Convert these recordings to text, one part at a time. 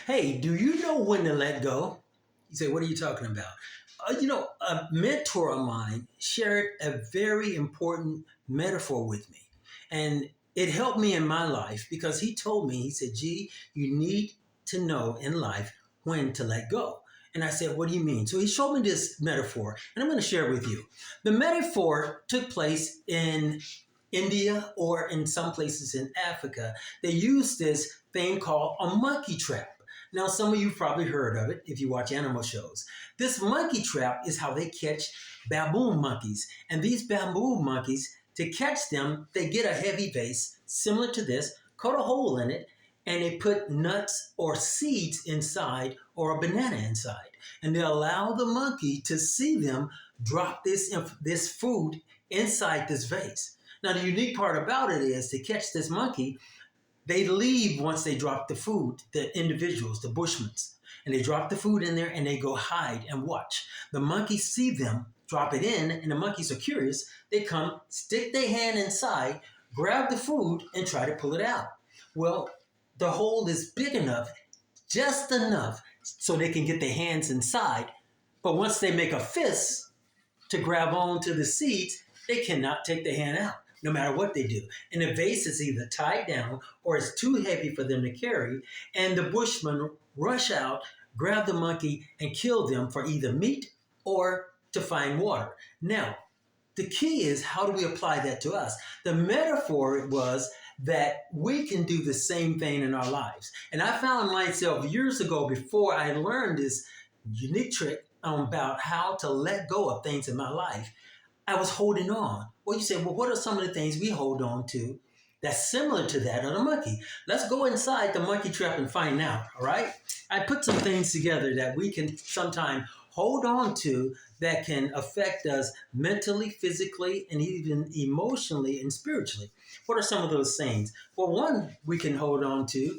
Hey, do you know when to let go? You say, what are you talking about? A mentor of mine shared a very important metaphor with me. And it helped me in my life because he told me, he said, G, you need to know in life when to let go. And I said, what do you mean? So he showed me this metaphor, and I'm going to share it with you. The metaphor took place in India or in some places in Africa. They use this thing called a monkey trap. Now, some of you probably heard of it if you watch animal shows. This monkey trap is how they catch baboon monkeys. And these baboon monkeys, to catch them, they get a heavy vase similar to this, cut a hole in it, and they put nuts or seeds inside or a banana inside. And they allow the monkey to see them drop this food inside this vase. Now, the unique part about it is to catch this monkey, they leave once they drop the food, the individuals, the Bushmans, and they drop the food in there and they go hide and watch. The monkeys see them drop it in, and the monkeys are curious. They come, stick their hand inside, grab the food, and try to pull it out. Well, the hole is big enough, just enough, so they can get their hands inside. But once they make a fist to grab onto the seeds, they cannot take their hand out no matter what they do. And the vase is either tied down or it's too heavy for them to carry. And the Bushmen rush out, grab the monkey, and kill them for either meat or to find water. Now, the key is, how do we apply that to us? The metaphor was that we can do the same thing in our lives. And I found myself years ago, before I learned this unique trick about how to let go of things in my life, I was holding on. Well, you say, well, what are some of the things we hold on to that's similar to that of the monkey? Let's go inside the monkey trap and find out, all right? I put some things together that we can sometimes hold on to that can affect us mentally, physically, and even emotionally and spiritually. What are some of those things? Well, one we can hold on to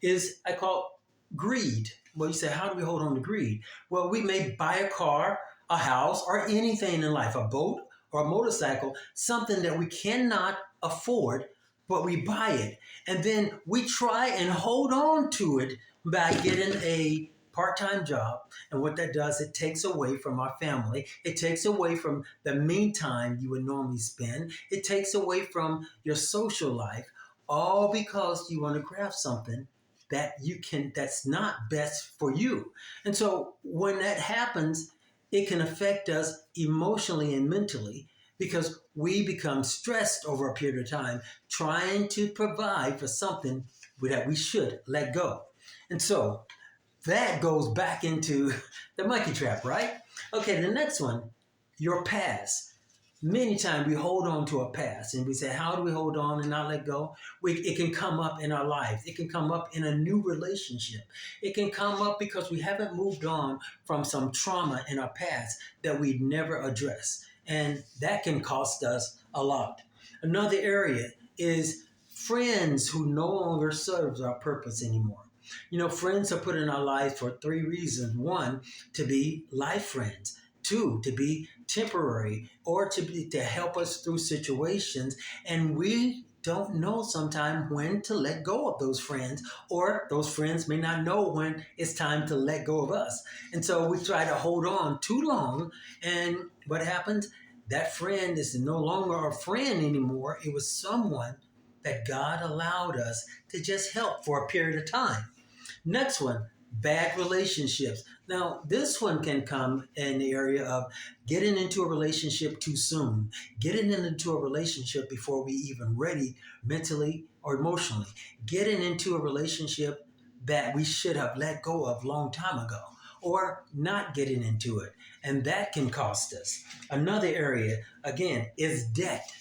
is, I call greed. Well, you say, how do we hold on to greed? Well, we may buy a car, a house, or anything in life, a boat or a motorcycle, something that we cannot afford, but we buy it. And then we try and hold on to it by getting a part-time job. And what that does, it takes away from our family. It takes away from the mean time you would normally spend. It takes away from your social life, all because you want to grab something that's not best for you. And so when that happens, it can affect us emotionally and mentally because we become stressed over a period of time trying to provide for something that we should let go. And so that goes back into the monkey trap, right? Okay, the next one, your past. Many times we hold on to a past and we say, how do we hold on and not let go? It can come up in our lives. It can come up in a new relationship. It can come up because we haven't moved on from some trauma in our past that we never addressed. And that can cost us a lot. Another area is friends who no longer serves our purpose anymore. You know, friends are put in our lives for three reasons. One, to be life friends. Two, to be temporary or to help us through situations. And we don't know sometimes when to let go of those friends, or those friends may not know when it's time to let go of us. And so we try to hold on too long. And what happens? That friend is no longer a friend anymore. It was someone that God allowed us to just help for a period of time. Next one, bad relationships. Now, this one can come in the area of getting into a relationship too soon, getting into a relationship before we even ready mentally or emotionally, getting into a relationship that we should have let go of a long time ago, or not getting into it. And that can cost us. Another area, again, is debt.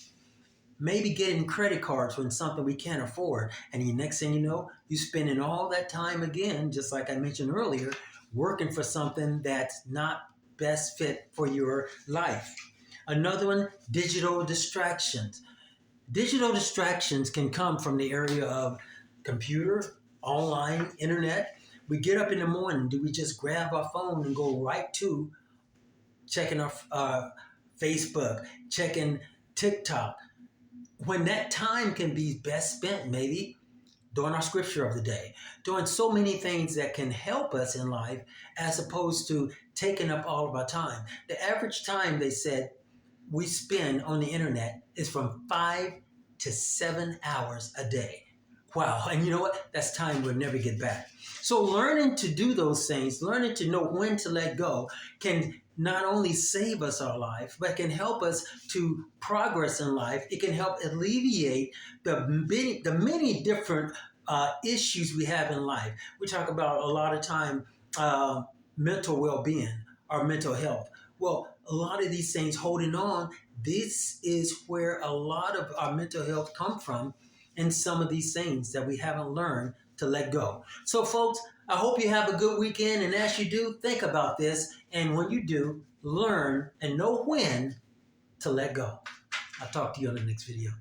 Maybe getting credit cards when something we can't afford. And the next thing you know, you're spending all that time again, just like I mentioned earlier, working for something that's not best fit for your life. Another one, digital distractions. Digital distractions can come from the area of computer, online, internet. We get up in the morning, do we just grab our phone and go right to checking our Facebook, checking TikTok, when that time can be best spent maybe doing our scripture of the day, doing so many things that can help us in life as opposed to taking up all of our time. The average time, they said, we spend on the internet is from 5 to 7 hours a day. Wow. And you know what? That's time we'll never get back. So learning to do those things, learning to know when to let go can not only save us our life, but can help us to progress in life. It can help alleviate the many different issues we have in life. We talk about a lot of time mental well-being or mental health. Well, a lot of these things holding on, this is where a lot of our mental health come from, and some of these things that we haven't learned to let go. So folks, I hope you have a good weekend, and as you do, think about this, and when you do, learn and know when to let go. I'll talk to you on the next video.